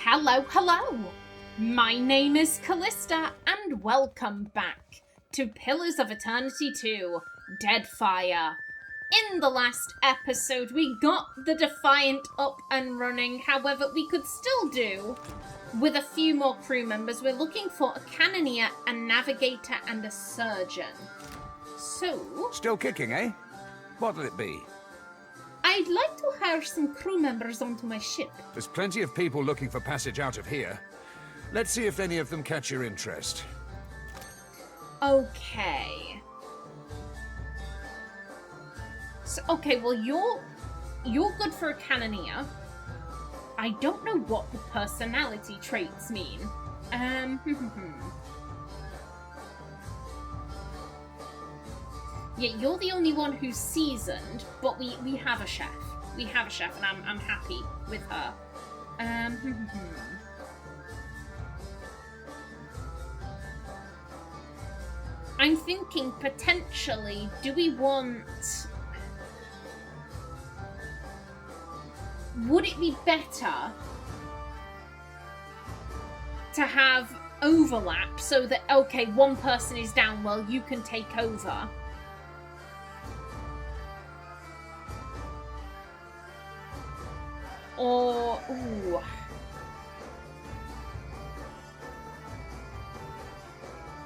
Hello, hello! My name is Callista, and welcome back to Pillars of Eternity 2, Deadfire. In the last episode, we got the Defiant up and running, however, we could still do with a few more crew members. We're looking for a cannoneer, a navigator, and a surgeon. So... Still kicking, eh? What'll it be? I'd like to hire some crew members onto my ship. There's plenty of people looking for passage out of here. Let's see if any of them catch your interest. Okay. So, okay, well, you're good for a cannoneer. I don't know what the personality traits mean. Yeah, you're the only one who's seasoned, but we have a chef. We have a chef, and I'm happy with her. I'm thinking potentially, do we want... Would it be better to have overlap so that, okay, one person is down, well, you can take over? Or, ooh.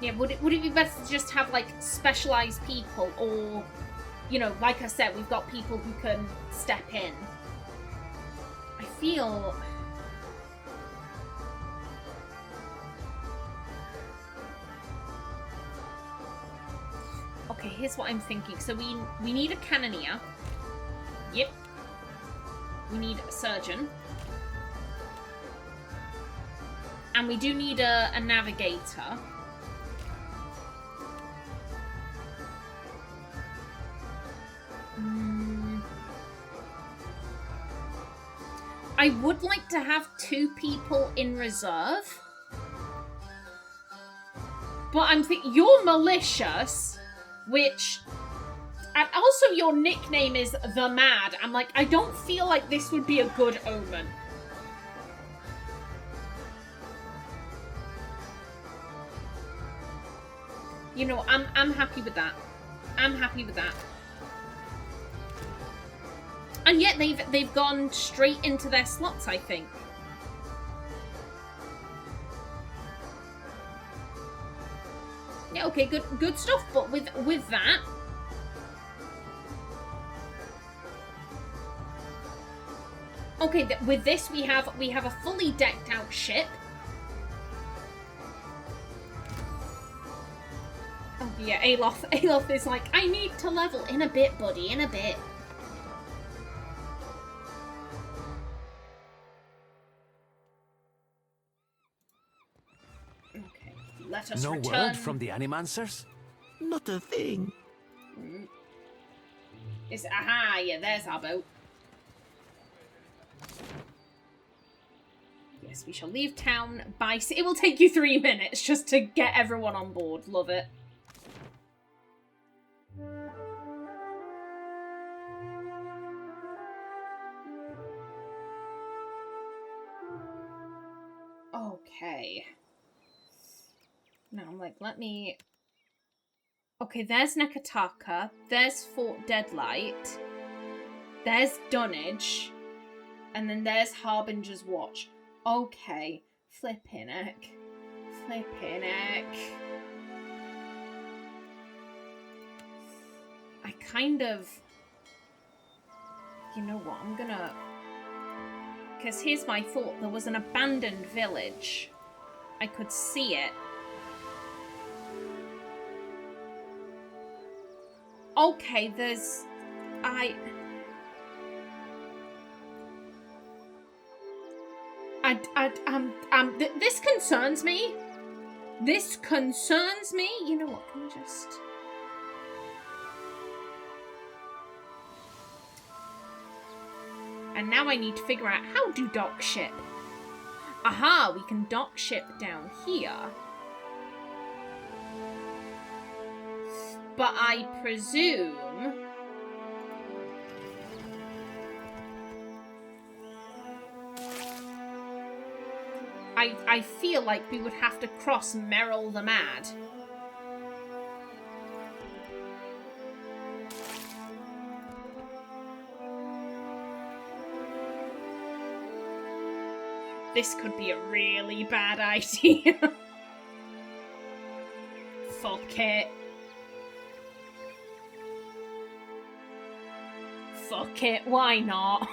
Yeah, would it be better to just have, like, specialised people? Or, you know, like I said, we've got people who can step in. I feel... Okay, here's what I'm thinking. So we need a cannoneer. Yep. We need a surgeon. And we do need a navigator. I would like to have 2 people in reserve. But I'm thinking, you're malicious, which... And also your nickname is The Mad. I'm like, I don't feel like this would be a good omen. You know, I'm happy with that. I'm happy with that. And yet they've gone straight into their slots, I think. Yeah, okay, good stuff. But with that, okay, with this we have a fully decked out ship. Oh yeah, Aloth is like, I need to level in a bit, buddy, in a bit. Okay, let us return. No word from the Animancers? Not a thing. Aha, yeah, there's our boat. Yes, we shall leave town by... It will take you 3 minutes just to get everyone on board. Love it. Okay. Now I'm like, let me... Okay, there's Nekataka. There's Fort Deadlight. There's Dunnage. And then there's Harbinger's Watch. Okay. Flippin' heck. Flippin' heck. I kind of... You know what? I'm gonna... Because here's my thought. There was an abandoned village. I could see it. Okay, there's... This concerns me. This concerns me. You know what? Can we just... And now I need to figure out how to dock ship. Aha, we can dock ship down here. But I presume... I feel like we would have to cross Merrill the Mad. This could be a really bad idea. Fuck it. Fuck it, why not?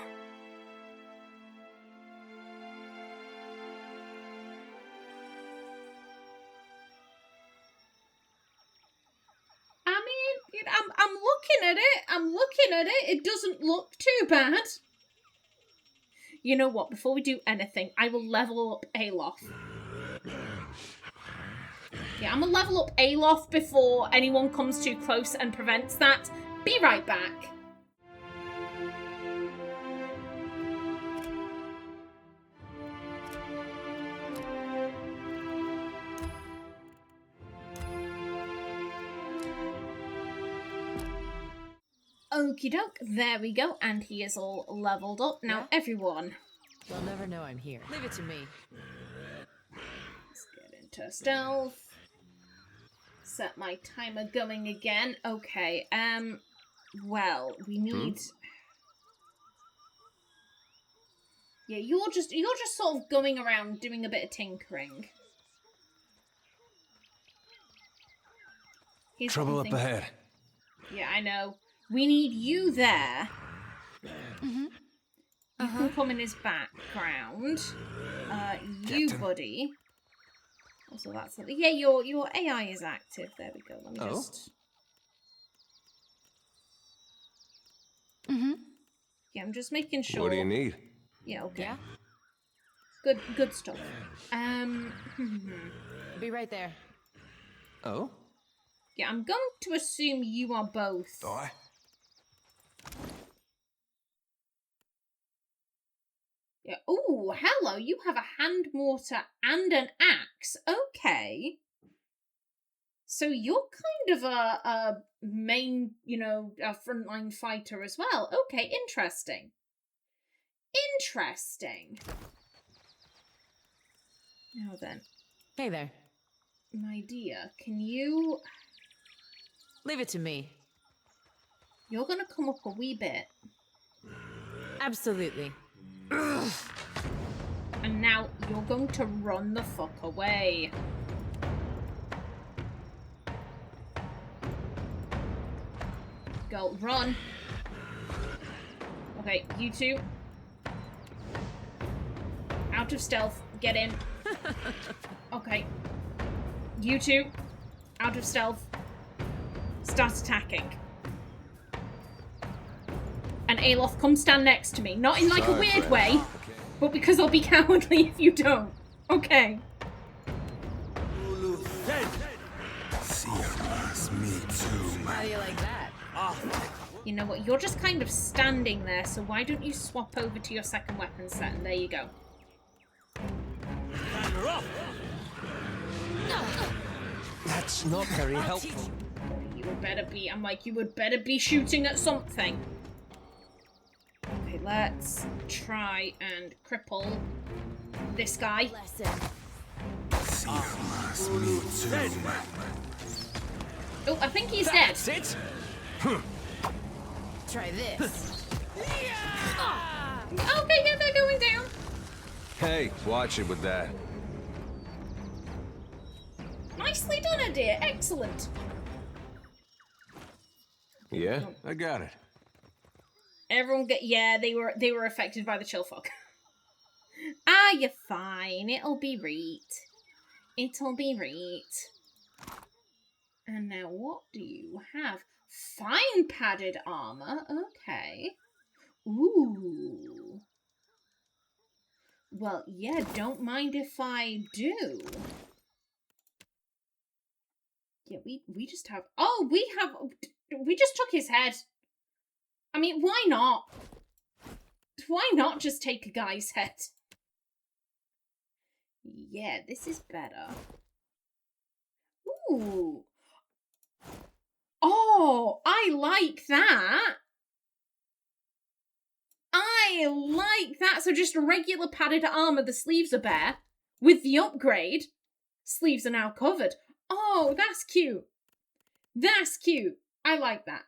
I mean, I'm looking at it. I'm looking at it. It doesn't look too bad. You know what? Before we do anything, I will level up Alof. Yeah, I'm gonna level up Alof before anyone comes too close and prevents that. Be right back. Okie doke, there we go, and he is all leveled up. Now, everyone. They'll never know I'm here. Leave it to me. Let's get into stealth. Set my timer going again. Okay, well, we need... Yeah, you're just sort of going around doing a bit of tinkering. Here's Trouble up ahead. Yeah, I know. We need you there. You can come in his background. You, buddy. Also, that's something. Yeah, your AI is active. There we go. Let me just. Yeah, I'm just making sure. What do you need? Yeah. Okay. Yeah. Good stuff. Be right there. Oh? Yeah, I'm going to assume you are both. Boy. Yeah. Oh, hello. You have a hand mortar and an axe. Okay. So you're kind of a main, a frontline fighter as well. Okay, interesting. Interesting. Now then. Hey there. My dear, can you... Leave it to me. You're gonna come up a wee bit. Absolutely. And now you're going to run the fuck away. Go, run. Okay, you two. Out of stealth. Get in. Okay. You two. Out of stealth. Start attacking. And Alof, come stand next to me. Not in like a weird way, but because I'll be cowardly if you don't. Okay. How do you like that? You know what? You're just kind of standing there, so why don't you swap over to your second weapon set? And there you go. That's not very helpful. You would better be. I'm like, you would better be shooting at something. Okay, let's try and cripple this guy. Oh, I think he's dead. That's it. Try this. Okay, yeah, they're going down. Hey, watch it with that. Nicely done, dear. Excellent. Yeah, I got it. Everyone get... Yeah, they were affected by the chill fog. Ah, you're fine. It'll be right. It'll be right. And now what do you have? Fine padded armor. Okay. Ooh. Well, yeah, don't mind if I do. Yeah, we just have... Oh, we just took his head. I mean, why not? Why not just take a guy's head? Yeah, this is better. Ooh. Oh, I like that. I like that. So just a regular padded armor, the sleeves are bare. with the upgrade. Sleeves are now covered. Oh, that's cute. That's cute. I like that.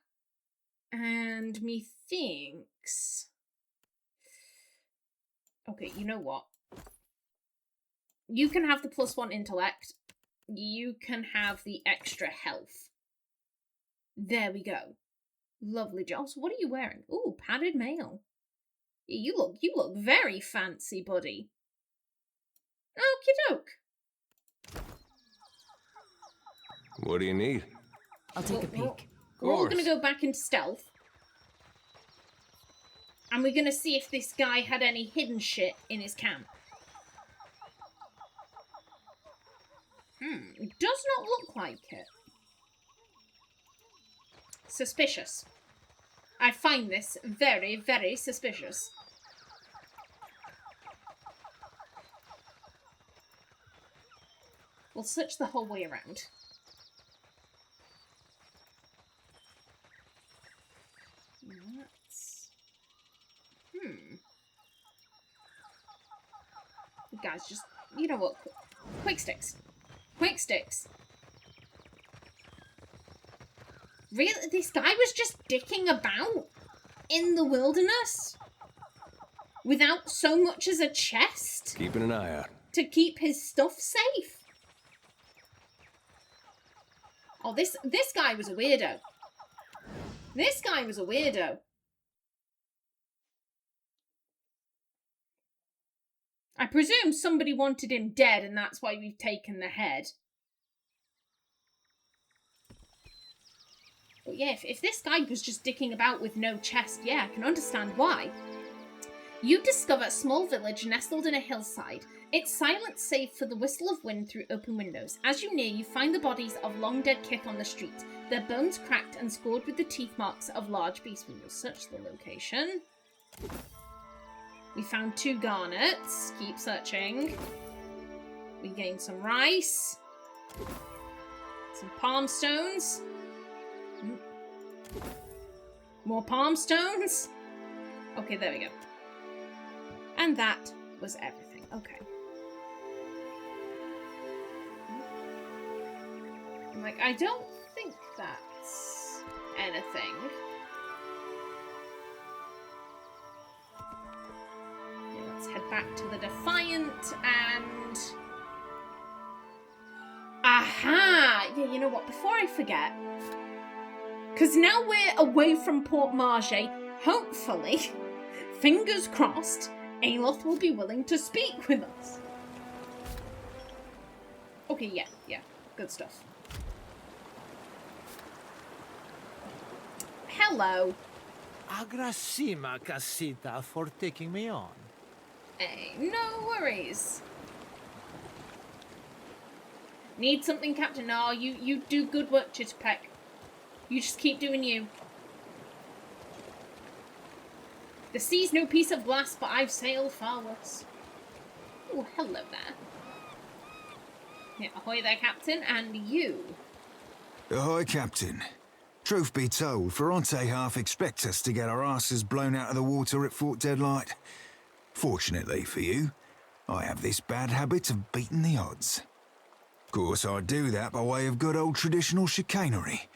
And methinks... Okay, you know what? You can have the +1 intellect. You can have the extra health. There we go. Lovely, Joss. What are you wearing? Ooh, padded mail. You look very fancy, buddy. Okie doke. What do you need? I'll take a peek. We're all gonna go back into stealth. And we're gonna see if this guy had any hidden shit in his camp. It does not look like it. Suspicious. I find this very, very suspicious. We'll search the whole way around. That's... Guys, just... You know what? Quick sticks. Quick sticks. Really? This guy was just dicking about in the wilderness? Without so much as a chest? Keeping an eye out. To keep his stuff safe? Oh, this guy was a weirdo. This guy was a weirdo. I presume somebody wanted him dead and that's why we've taken the head. But yeah, if this guy was just dicking about with no chest, yeah, I can understand why. You discover a small village nestled in a hillside. Its silence save for the whistle of wind through open windows. As you near, you find the bodies of long-dead kith on the street, their bones cracked and scored with the teeth marks of large beasts. We will search the location. We found 2 garnets. Keep searching. We gained some rice. Some palm stones. More palm stones. Okay, there we go. And that was everything. Okay. I'm like, I don't think that's anything. Okay, let's head back to the Defiant and... Aha! Yeah, you know what? Before I forget... Because now we're away from Port Marge, hopefully, fingers crossed, Aloth will be willing to speak with us. Okay, yeah, good stuff. Hello. Agrasima, Casita, for taking me on. Hey, no worries. Need something, Captain? No, you do good work, Chitterpeck. You just keep doing you. The sea's no piece of glass, but I've sailed far worse. Oh, hello there. Yeah, ahoy there, Captain, and you. Ahoy, Captain. Truth be told, Ferrante half expect us to get our asses blown out of the water at Fort Deadlight. Fortunately for you, I have this bad habit of beating the odds. Of course, I do that by way of good old traditional chicanery.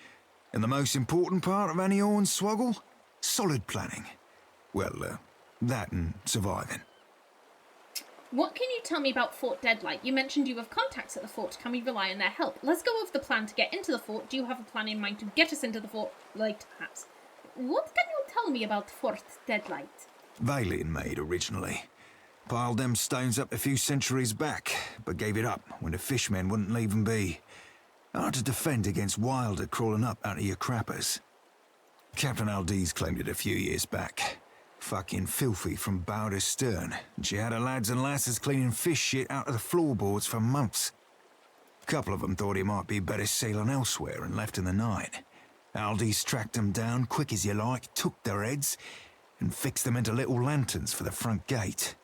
And the most important part of any hornswoggle? Solid planning. Well, that and surviving. What can you tell me about Fort Deadlight? You mentioned you have contacts at the fort. Can we rely on their help? Let's go over the plan to get into the fort. Do you have a plan in mind to get us into the fort? Like, perhaps. What can you tell me about Fort Deadlight? Vailian made originally. Piled them stones up a few centuries back, but gave it up when the fishmen wouldn't leave them be. Hard to defend against wilder crawling up out of your crappers. Captain Aldiz claimed it a few years back. Fucking filthy from bow to stern, and she had her lads and lasses cleaning fish shit out of the floorboards for months. A couple of them thought it might be better sailing elsewhere and left in the night. Aldiz tracked them down quick as you like, took their heads, and fixed them into little lanterns for the front gate.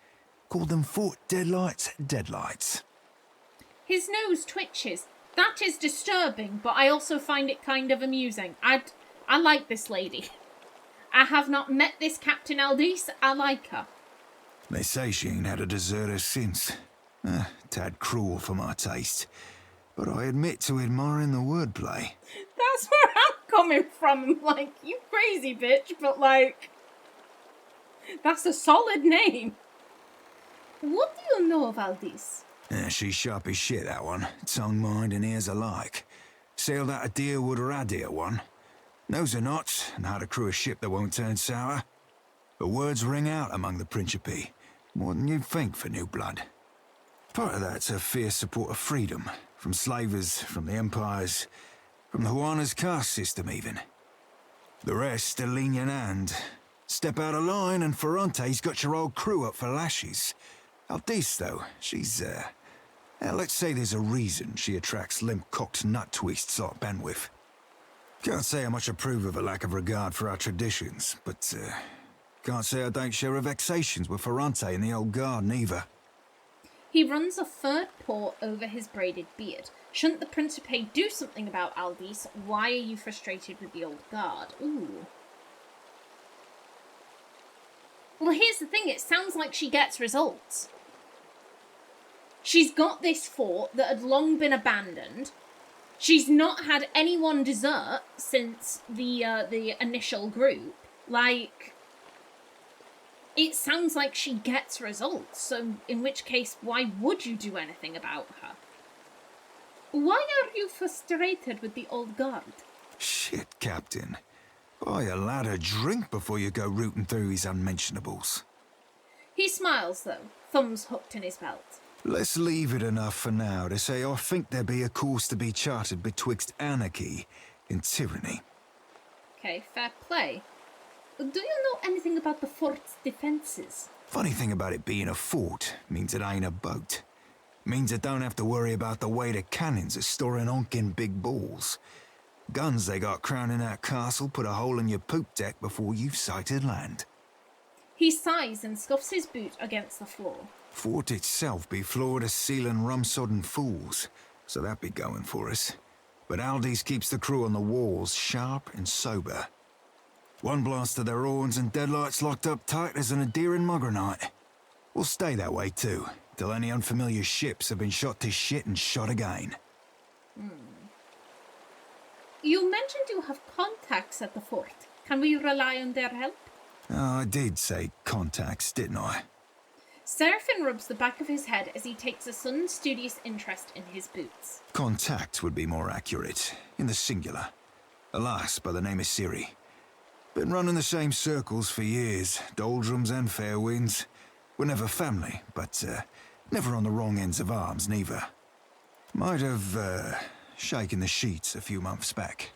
Called them Fort Deadlight's Deadlights. His nose twitches. That is disturbing, but I also find it kind of amusing. I like this lady. I have not met this Captain Aldiz. I like her. They say she ain't had a deserter since. Tad cruel for my taste. But I admit to admiring the wordplay. That's where I'm coming from. I'm like, you crazy bitch, but like, that's a solid name. What do you know of all this? She's sharp as shit, that one. Tongue, mind, and ears alike. Sailed out of Deerwood or Adir one. Knows her knots, and how to crew a ship that won't turn sour. But words ring out among the Principe, more than you'd think for new blood. Part of that's her fierce support of freedom, from slavers, from the empires, from the Juana's caste system even. The rest are lenient and step out of line and Ferrante's got your old crew up for lashes. Aldis, though, she's, let's say there's a reason she attracts limp-cocked nut twists like Benwith. Can't say I much approve of a lack of regard for our traditions, but, can't say I don't share her vexations with Ferrante and the old guard neither. He runs a third paw over his braided beard. Shouldn't the Principe do something about Aldis? Why are you frustrated with the old guard? Ooh. Well, here's the thing. It sounds like she gets results. She's got this fort that had long been abandoned. She's not had anyone desert since the initial group. Like, it sounds like she gets results, so in which case, why would you do anything about her? Why are you frustrated with the old guard? Shit, Captain. Buy a lad a drink before you go rooting through his unmentionables. He smiles, though, thumbs hooked in his belt. Let's leave it enough for now to say I think there be a course to be charted betwixt anarchy and tyranny. Okay, fair play. Do you know anything about the fort's defences? Funny thing about it being a fort means it ain't a boat. Means it don't have to worry about the way the cannons are storing honking big balls. Guns they got crowning that castle put a hole in your poop deck before you've sighted land. He sighs and scuffs his boot against the floor. Fort itself be floored of sealing rum-sodden fools, so that be going for us. But Aldis keeps the crew on the walls sharp and sober. One blast of their horns and deadlights locked up tight as an Adirian mugger night. We'll stay that way too, till any unfamiliar ships have been shot to shit and shot again. You mentioned you have contacts at the fort. Can we rely on their help? Oh, I did say contacts, didn't I? Seraphin rubs the back of his head as he takes a sudden studious interest in his boots. Contact would be more accurate, in the singular. A lass by the name of Siri. Been running the same circles for years, doldrums and fair winds. We're never family, but never on the wrong ends of arms, neither. Might have shaken the sheets a few months back.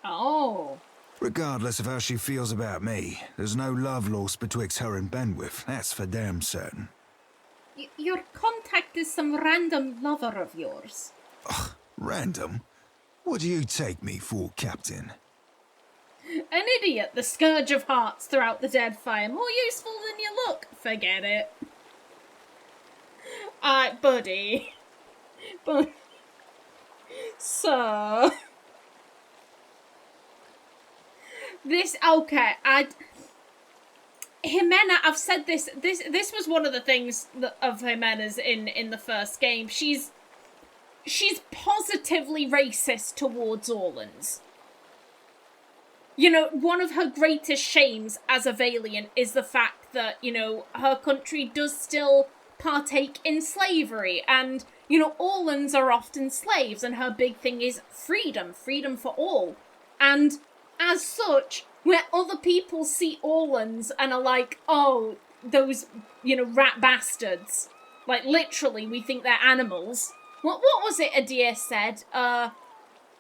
Oh. Regardless of how she feels about me, there's no love lost betwixt her and Benwith, that's for damn certain. Your contact is some random lover of yours. Ugh, random? What do you take me for, Captain? An idiot, the scourge of hearts throughout the Deadfire. More useful than you look. Forget it. Buddy. But... Sir... Ximena, I've said this was one of the things of Ximena's in the first game. She's positively racist towards Orlans. You know, one of her greatest shames as a Valiant is the fact that, you know, her country does still partake in slavery, and, you know, Orlans are often slaves, and her big thing is freedom for all. And as such, where other people see Orlans and are like, oh, those, you know, rat bastards. Like, literally, we think they're animals. What was it Adir said?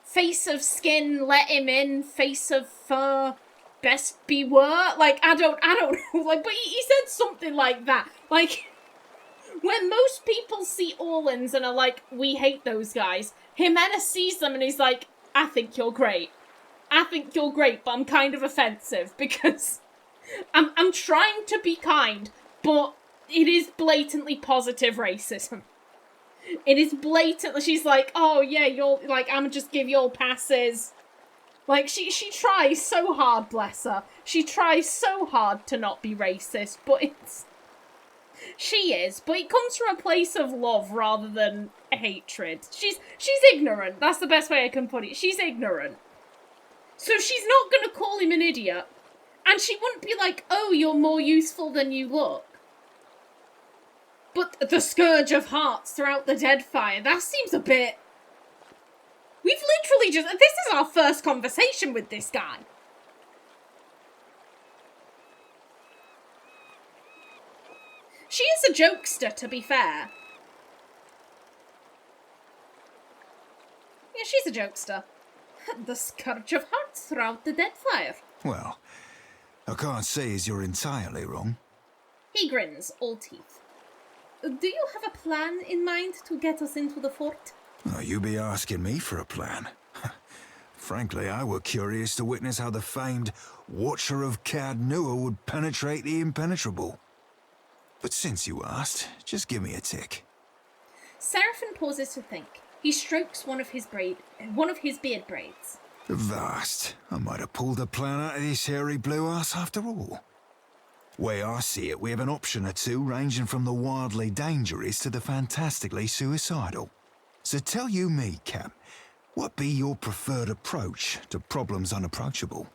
Face of skin, let him in. Face of fur, best beware. Like, I don't know. Like, but he said something like that. Like, when most people see Orlans and are like, we hate those guys, Ximena sees them and he's like, I think you're great. I think you're great, but I'm kind of offensive because I'm trying to be kind, but it is blatantly positive racism. It is blatantly, she's like, oh yeah, you're, like, I'm just give you all passes. Like, she tries so hard, bless her. She tries so hard to not be racist, but She is, but it comes from a place of love rather than hatred. She's ignorant. That's the best way I can put it. She's ignorant. So she's not going to call him an idiot. And she wouldn't be like, oh, you're more useful than you look. But the Scourge of Hearts throughout the Deadfire, that seems a bit... We've literally just... This is our first conversation with this guy. She is a jokester, to be fair. Yeah, she's a jokester. The Scourge of Hearts throughout the Deadfire. Well, I can't say as you're entirely wrong. He grins, all teeth. Do you have a plan in mind to get us into the fort? Oh, you be asking me for a plan. Frankly, I were curious to witness how the famed Watcher of Cad Nua would penetrate the impenetrable. But since you asked, just give me a tick. Seraphim pauses to think. He strokes one of his beard braids. Vast. I might have pulled a plan out of this hairy blue ass after all. Way I see it, we have an option or two ranging from the wildly dangerous to the fantastically suicidal. So tell you me, Cap, what be your preferred approach to problems unapproachable?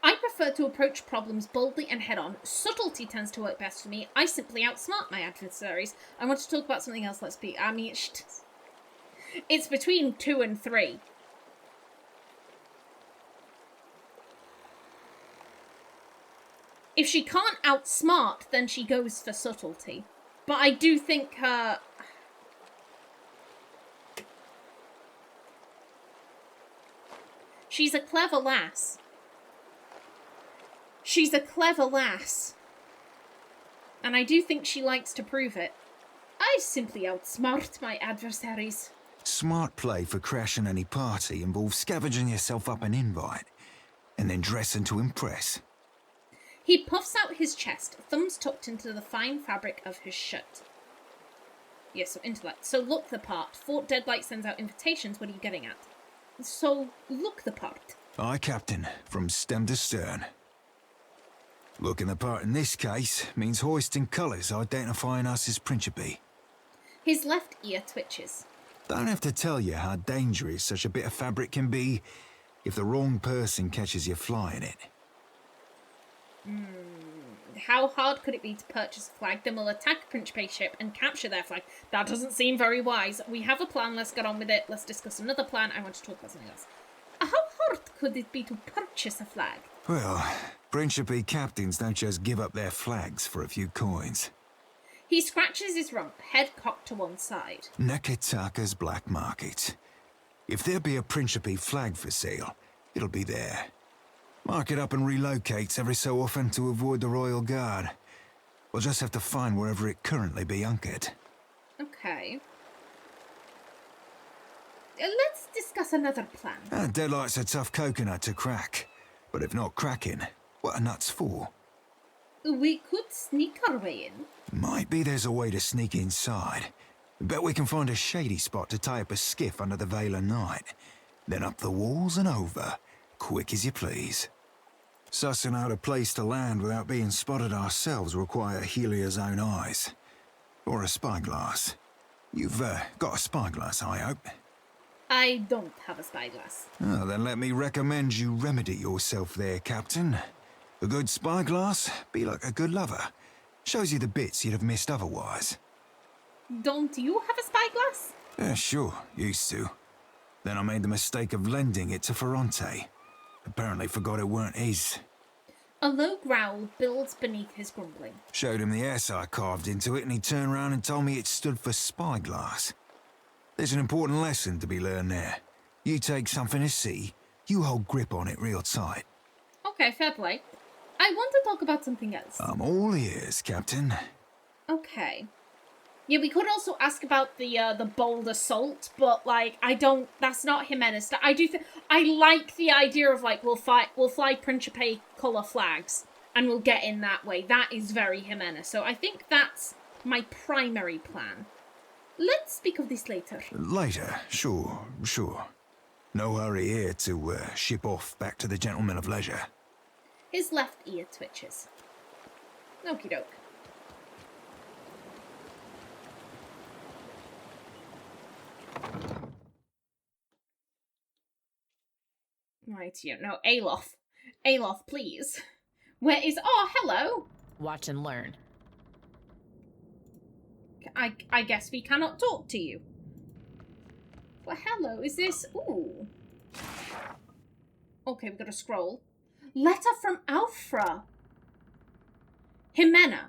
I prefer to approach problems boldly and head-on. Subtlety tends to work best for me. I simply outsmart my adversaries. I want to talk about something else. It's between 2 and 3. If she can't outsmart, then she goes for subtlety. But I do think her... She's a clever lass. She's a clever lass. And I do think she likes to prove it. I simply outsmart my adversaries. Smart play for crashing any party involves scavenging yourself up an invite, and then dressing to impress. He puffs out his chest, thumbs tucked into the fine fabric of his shirt. Yes, so intellect. So look the part. Fort Deadlight sends out invitations. What are you getting at? So look the part. Aye, Captain, from stem to stern. Looking the part in this case means hoisting colours identifying us as Principe. His left ear twitches. Don't have to tell you how dangerous such a bit of fabric can be if the wrong person catches you flying it. How hard could it be to purchase a flag? Then we'll attack Principe ship and capture their flag. That doesn't seem very wise. We have a plan, let's get on with it. Let's discuss another plan. I want to talk about something else. How hard could it be to purchase a flag? Well, Principe captains don't just give up their flags for a few coins. He scratches his rump, head cocked to one side. Neketaka's black market. If there be a Principe flag for sale, it'll be there. Mark it up and relocates every so often to avoid the Royal Guard. We'll just have to find wherever it currently be anchored. Okay. Let's discuss another plan. Deadlight's a tough coconut to crack. But if not cracking, what are nuts for? We could sneak our way in. Might be there's a way to sneak inside. Bet we can find a shady spot to tie up a skiff under the veil of night. Then up the walls and over, quick as you please. Sussing out a place to land without being spotted ourselves require Helia's own eyes. Or a spyglass. You've got a spyglass, I hope? I don't have a spyglass. Oh, then let me recommend you remedy yourself there, Captain. A good spyglass be like a good lover. Shows you the bits you'd have missed otherwise. Don't you have a spyglass? Yeah, sure, used to. Then I made the mistake of lending it to Ferrante. Apparently forgot it weren't his. A low growl builds beneath his grumbling. Showed him the S I carved into it and he turned round and told me it stood for spyglass. There's an important lesson to be learned there. You take something to see, you hold grip on it real tight. Okay, fair play. I want to talk about something else. I'm all ears, Captain. Okay. Yeah, we could also ask about the bold assault, but like that's not Ximena's. I like the idea of like we'll fly Principe colour flags and we'll get in that way. That is very Ximena. So I think that's my primary plan. Let's speak of this later. Later, sure. No hurry here to ship off back to the Gentlemen of Leisure. His left ear twitches. Okie doke. Right, you know, Alof. Alof, please. Where is... Oh, hello! Watch and learn. I guess we cannot talk to you. Well, hello, is this... Ooh. Okay, we've got to scroll. Letter from Alfra. Ximena,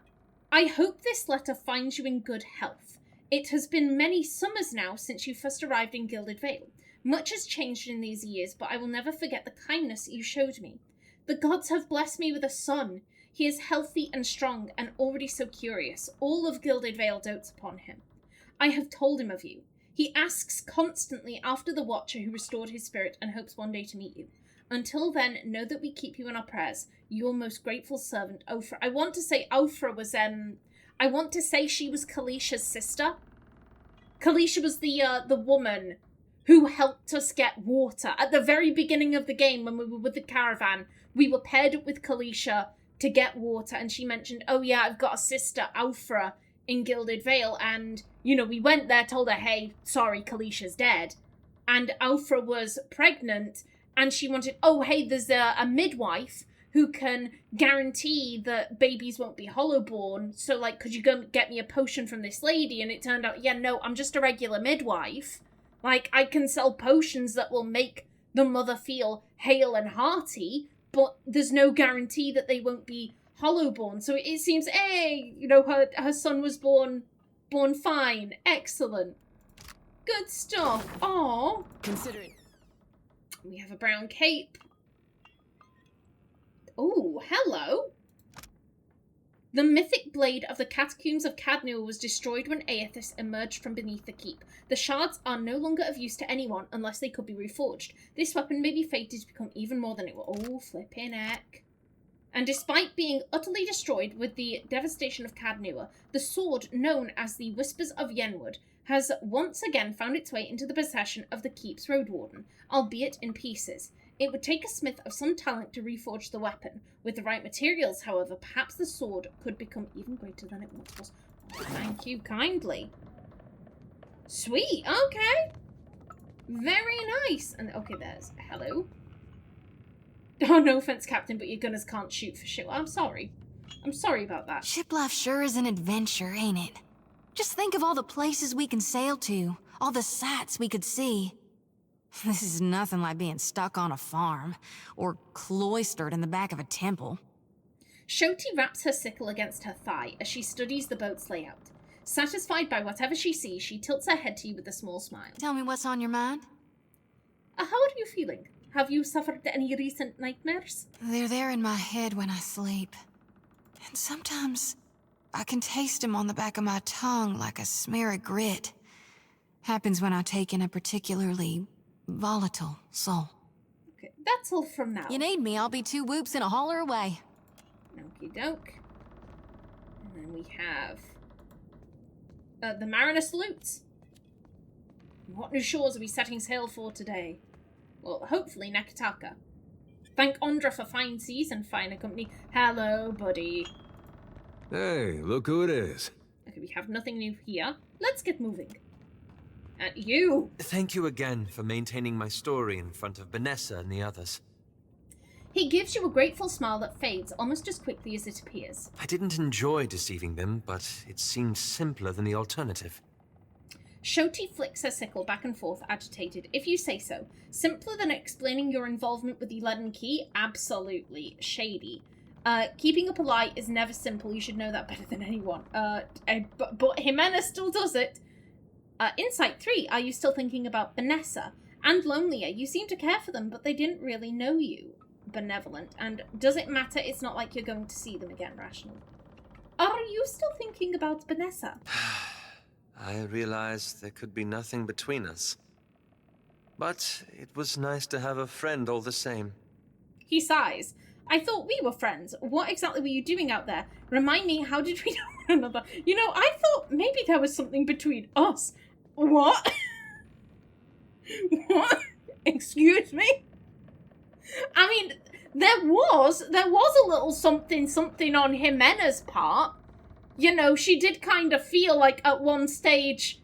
I hope this letter finds you in good health. It has been many summers now since you first arrived in Gilded Vale. Much has changed in these years, but I will never forget the kindness you showed me. The gods have blessed me with a son. He is healthy and strong, and already so curious. All of Gilded Vale dotes upon him. I have told him of you. He asks constantly after the Watcher who restored his spirit and hopes one day to meet you. Until then, know that we keep you in our prayers. Your most grateful servant, Ofra. I want to say Ofra was, I want to say she was Kallisha's sister. Kallisha was the woman who helped us get water. At the very beginning of the game, when we were with the caravan, we were paired up with Kallisha to get water, and she mentioned, oh yeah, I've got a sister, Alfra, in Gilded Vale, and, you know, we went there, told her, hey, sorry, Kallisha's dead. And Alfra was pregnant, and she wanted, oh, hey, there's a midwife who can guarantee that babies won't be hollow-born, so, like, could you go get me a potion from this lady? And it turned out, yeah, no, I'm just a regular midwife. Like, I can sell potions that will make the mother feel hale and hearty, but there's no guarantee that they won't be hollow-born. So it seems, hey, you know, her son was born fine. Excellent. Good stuff. Aww. Consider it. We have a brown cape. Oh, hello. The mythic blade of the catacombs of Cadnua was destroyed when Aethys emerged from beneath the keep. The shards are no longer of use to anyone unless they could be reforged. This weapon may be fated to become even more than it was. Oh, flipping heck. And despite being utterly destroyed with the devastation of Cadnua, the sword known as the Whispers of Yenwood has once again found its way into the possession of the keep's road warden, albeit in pieces. It would take a smith of some talent to reforge the weapon. With the right materials, however, perhaps the sword could become even greater than it once was. Oh, thank you kindly. Sweet, okay. Very nice. And okay, there's hello. Oh, no offense, Captain, but your gunners can't shoot for shit. I'm sorry. I'm sorry about that. Ship life sure is an adventure, ain't it? Just think of all the places we can sail to, all the sights we could see. This is nothing like being stuck on a farm, or cloistered in the back of a temple. Shoti wraps her sickle against her thigh as she studies the boat's layout. Satisfied by whatever she sees, she tilts her head to you with a small smile. Tell me what's on your mind? How are you feeling? Have you suffered any recent nightmares? They're there in my head when I sleep. And sometimes I can taste them on the back of my tongue like a smear of grit. Happens when I take in a particularly volatile soul. Okay, that's all from now. You need me, I'll be 2 whoops and a holler away. Okie doke. And then we have the Mariner salutes. What new shores are we setting sail for today? Well, hopefully Nekataka. Thank Ondra for fine seas and finer company. Hello, buddy. Hey, look who it is. Okay, we have nothing new here. Let's get moving. At you. Thank you again for maintaining my story in front of Vanessa and the others. He gives you a grateful smile that fades almost as quickly as it appears. I didn't enjoy deceiving them, but it seemed simpler than the alternative. Shoti flicks her sickle back and forth, agitated. If you say so. Simpler than explaining your involvement with the leaden key? Absolutely. Shady. Keeping up a lie is never simple. You should know that better than anyone. But Ximena still does it. Insight 3. Are you still thinking about Vanessa? And Lonelier. You seem to care for them, but they didn't really know you. Benevolent. And does it matter? It's not like you're going to see them again. Rational. Are you still thinking about Vanessa? I realized there could be nothing between us. But it was nice to have a friend all the same. He sighs. I thought we were friends. What exactly were you doing out there? Remind me, how did we know one another? You know, I thought maybe there was something between us. What? What? Excuse me? I mean, there was a little something on Ximena's part. You know, she did kind of feel like at one stage,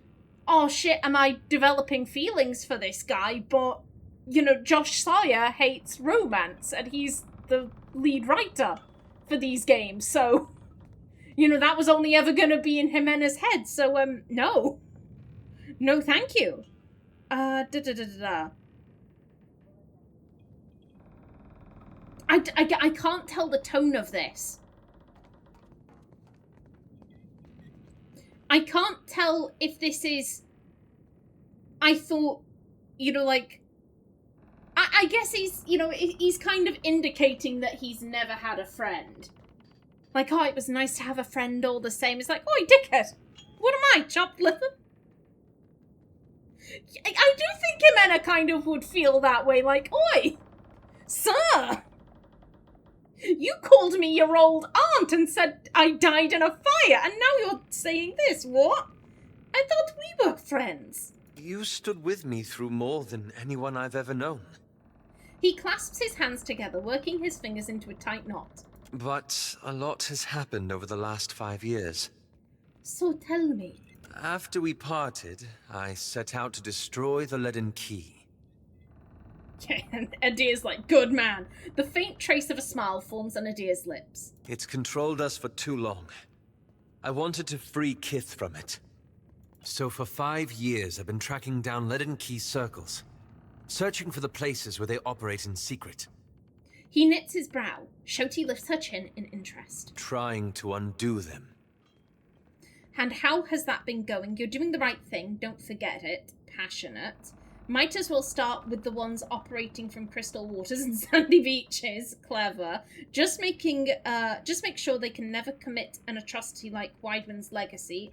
oh shit, am I developing feelings for this guy? But, you know, Josh Sawyer hates romance, and he's the lead writer for these games, so, you know, that was only ever going to be in Ximena's head, so, no. No, thank you. I can't tell the tone of this. I can't tell if this is... I thought, you know, like... I guess he's, you know, he's kind of indicating that he's never had a friend. Like, oh, it was nice to have a friend all the same. It's like, oi, dickhead. What am I, chopped liver? I do think Ximena kind of would feel that way. Like, oi, sir. You called me your old aunt and said I died in a fire, and now you're saying this. What? I thought we were friends. You stood with me through more than anyone I've ever known. He clasps his hands together, working his fingers into a tight knot. But a lot has happened over the last 5 years. So tell me. After we parted, I set out to destroy the leaden key. And Adir's like, good man. The faint trace of a smile forms on Adir's lips. It's controlled us for too long. I wanted to free Kith from it. So for 5 years, I've been tracking down leaden key circles, searching for the places where they operate in secret. He knits his brow. Shoti lifts her chin in interest. Trying to undo them. And how has that been going? You're doing the right thing, don't forget it. Passionate. Might as well start with the ones operating from crystal waters and sandy beaches. Clever. Just make sure they can never commit an atrocity like Weidman's legacy.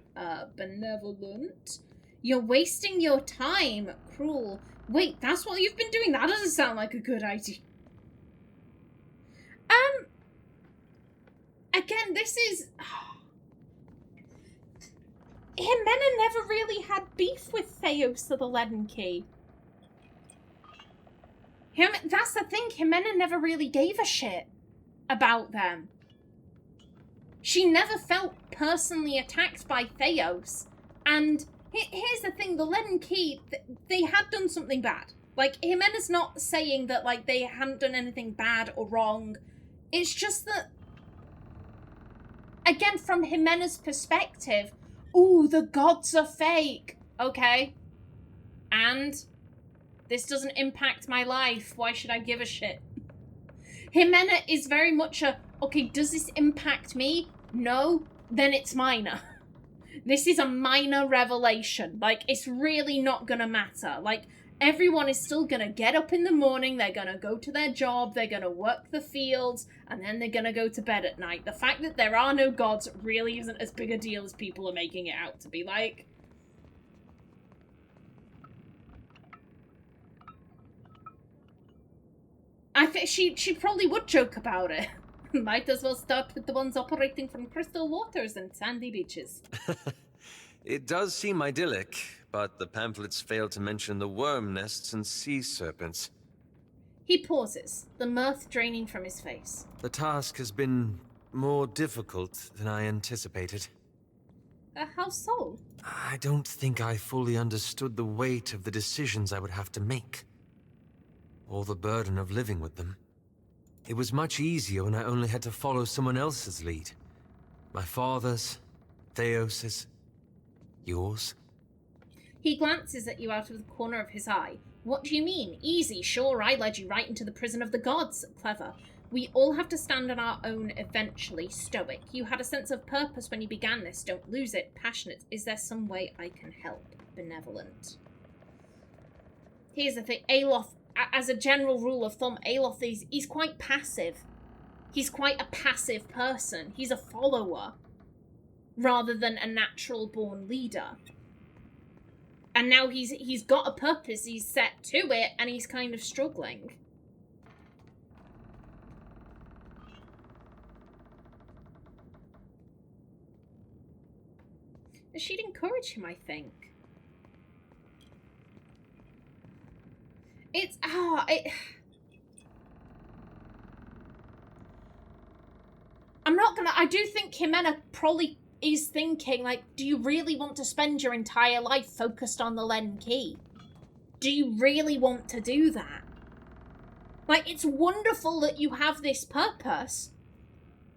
Benevolent. You're wasting your time. Cruel. Wait, that's what you've been doing? That doesn't sound like a good idea. Again, this is... Ximena never really had beef with Theos or the Leaden Key. That's the thing, Ximena never really gave a shit about them. She never felt personally attacked by Theos. And here's the thing, the Leaden Key, they had done something bad. Like, Ximena's not saying that, like, they hadn't done anything bad or wrong. It's just that, again, from Ximena's perspective, ooh, the gods are fake. Okay. And this doesn't impact my life. Why should I give a shit? Ximena is very much a, okay, does this impact me? No, then it's minor. This is a minor revelation. Like, it's really not gonna matter. Like, everyone is still gonna get up in the morning, they're gonna go to their job, they're gonna work the fields, and then they're gonna go to bed at night. The fact that there are no gods really isn't as big a deal as people are making it out to be. Like, I think she probably would joke about it. Might as well start with the ones operating from crystal waters and sandy beaches. It does seem idyllic, but the pamphlets fail to mention the worm nests and sea serpents. He pauses, the mirth draining from his face. The task has been more difficult than I anticipated. How so? I don't think I fully understood the weight of the decisions I would have to make. Or the burden of living with them. It was much easier when I only had to follow someone else's lead. My father's, Theos's, yours. He glances at you out of the corner of his eye. What do you mean? Easy, sure, I led you right into the prison of the gods. Clever. We all have to stand on our own eventually. Stoic. You had a sense of purpose when you began this. Don't lose it. Passionate. Is there some way I can help? Benevolent. Here's the thing. Aloth, as a general rule of thumb, Aloth he's quite passive. He's quite a passive person. He's a follower rather than a natural-born leader. And now he's got a purpose, he's set to it, and he's kind of struggling. She'd encourage him, I think. I'm not gonna... I do think Ximena probably is thinking, like, do you really want to spend your entire life focused on the Leaden Key? Do you really want to do that? Like, it's wonderful that you have this purpose,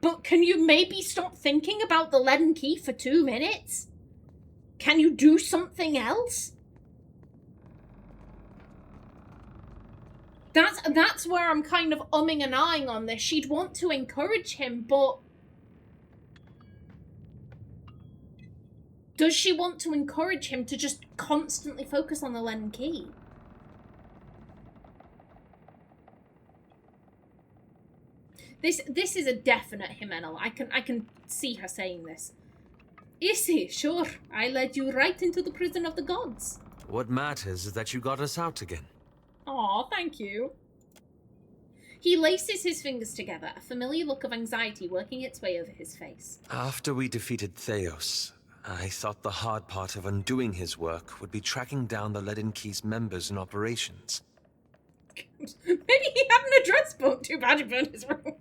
but can you maybe stop thinking about the leaden key for 2 minutes? Can you do something else? That's where I'm kind of umming and ahhing on this. She'd want to encourage him, but does she want to encourage him to just constantly focus on the leaden key? This is a definite Ximena. I can see her saying this. Issy, sure. I led you right into the prison of the gods. What matters is that you got us out again. Aw, thank you. He laces his fingers together, a familiar look of anxiety working its way over his face. After we defeated Theos, I thought the hard part of undoing his work would be tracking down the Leaden Key's members and operations. Maybe he had an address book. Too bad he burned his rooms.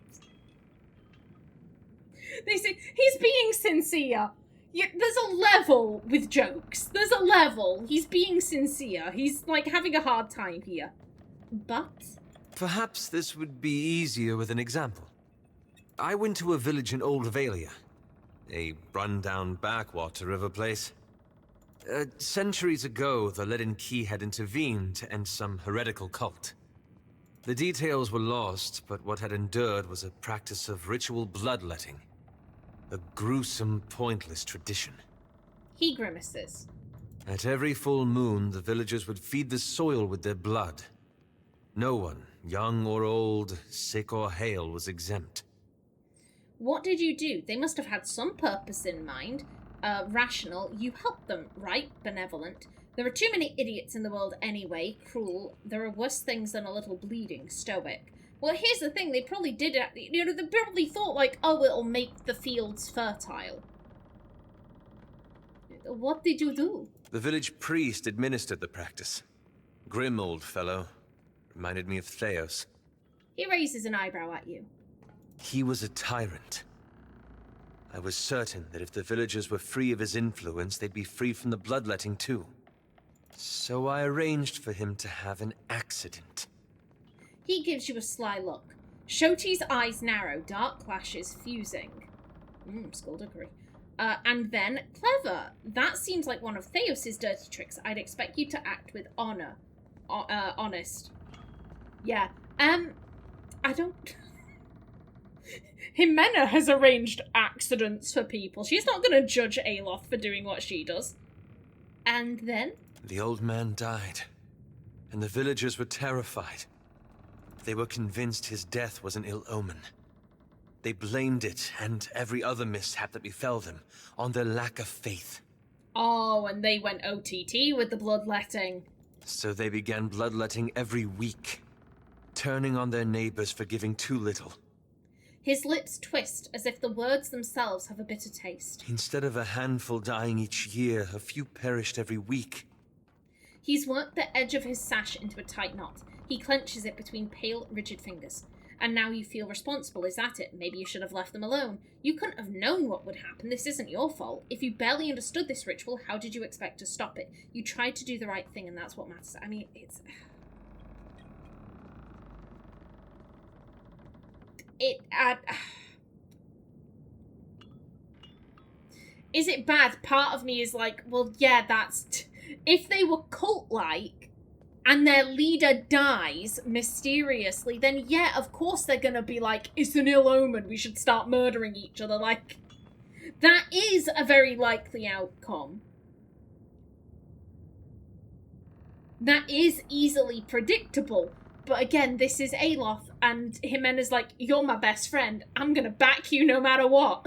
They say he's being sincere. There's a level with jokes. There's a level. He's being sincere. He's, like, having a hard time here. But Perhaps this would be easier with an example. I went to a village in Old Valia, a run-down backwater of a place. Centuries ago, the Leaden Key had intervened to end some heretical cult. The details were lost, but what had endured was a practice of ritual bloodletting. A gruesome, pointless tradition. he grimaces. At every full moon, the villagers would feed the soil with their blood. No one, young or old, sick or hale, was exempt. What did you do? They must have had some purpose in mind. Rational. You helped them, right? Benevolent. There are too many idiots in the world anyway. Cruel. There are worse things than a little bleeding. Stoic. Well, here's the thing. They probably did it. You know, they probably thought, like, oh, it'll make the fields fertile. What did you do? The village priest administered the practice. Grim old fellow. Reminded me of Theos. He raises an eyebrow at you. He was a tyrant. I was certain that if the villagers were free of his influence, they'd be free from the bloodletting too. So I arranged for him to have an accident. He gives you a sly look. Shoti's eyes narrow, dark flashes fusing. Skullduggery. And then, clever. That seems like one of Theos's dirty tricks. I'd expect you to act with honor. Honest. Yeah. I don't... Ximena has arranged accidents for people. She's not going to judge Aloth for doing what she does. And then? The old man died, and the villagers were terrified. They were convinced his death was an ill omen. They blamed it, and every other mishap that befell them, on their lack of faith. Oh, and they went OTT with the bloodletting. So they began bloodletting every week, turning on their neighbors for giving too little. His lips twist as if the words themselves have a bitter taste. Instead of a handful dying each year, a few perished every week. He's worked the edge of his sash into a tight knot. He clenches it between pale, rigid fingers. And now you feel responsible, is that it? Maybe you should have left them alone. You couldn't have known what would happen. This isn't your fault. If you barely understood this ritual, how did you expect to stop it? You tried to do the right thing, and that's what matters. I mean, it's... Is it bad? Part of me is like, well, yeah, that's... If they were cult-like, and their leader dies mysteriously, then yeah, of course they're gonna be like, it's an ill omen, we should start murdering each other. Like, that is a very likely outcome. That is easily predictable. But again, this is Aloth, and Ximena's like, you're my best friend. I'm gonna back you no matter what.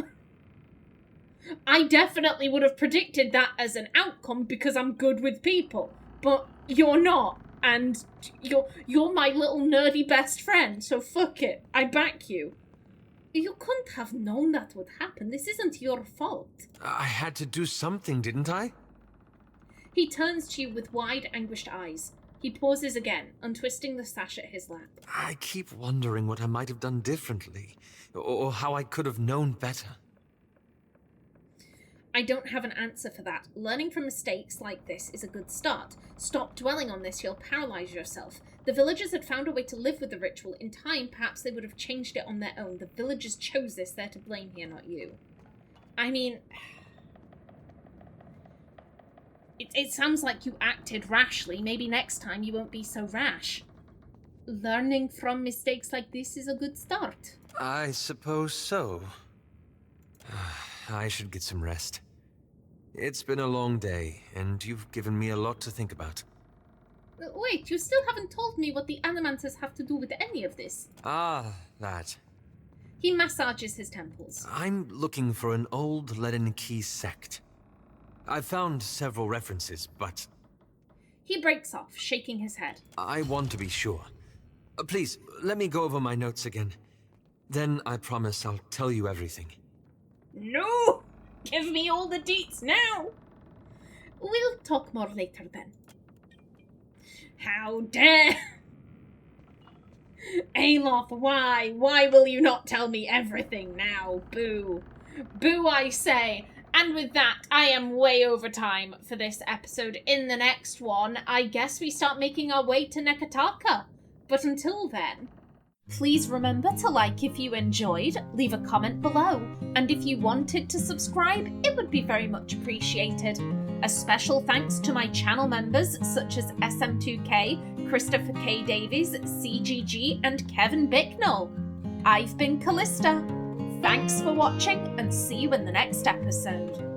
I definitely would have predicted that as an outcome because I'm good with people. But you're not. And you're my little nerdy best friend, so fuck it. I back you. You couldn't have known that would happen. This isn't your fault. I had to do something, didn't I? He turns to you with wide, anguished eyes. He pauses again, untwisting the sash at his lap. I keep wondering what I might have done differently, or how I could have known better. I don't have an answer for that. Learning from mistakes like this is a good start. Stop dwelling on this, you'll paralyze yourself. The villagers had found a way to live with the ritual. In time, perhaps they would have changed it on their own. The villagers chose this. They're to blame here, not you. I mean... It sounds like you acted rashly. Maybe next time you won't be so rash. Learning from mistakes like this is a good start. I suppose so. I should get some rest. It's been a long day, and you've given me a lot to think about. Wait, you still haven't told me what the Animanters have to do with any of this. Ah, that. He massages his temples. I'm looking for an old Leaden Key sect. I've found several references, but... He breaks off, shaking his head. I want to be sure. Please, let me go over my notes again. Then I promise I'll tell you everything. No! Give me all the deets now! We'll talk more later then. How dare! Aloth, why? Why will you not tell me everything now? Boo. Boo, I say. And with that, I am way over time for this episode. In the next one, I guess we start making our way to Nekataka. But until then, please remember to like if you enjoyed, leave a comment below, and if you wanted to subscribe, it would be very much appreciated. A special thanks to my channel members such as SM2K, Christopher K. Davies, CGG, and Kevin Bicknell. I've been Callista. Thanks for watching, and see you in the next episode.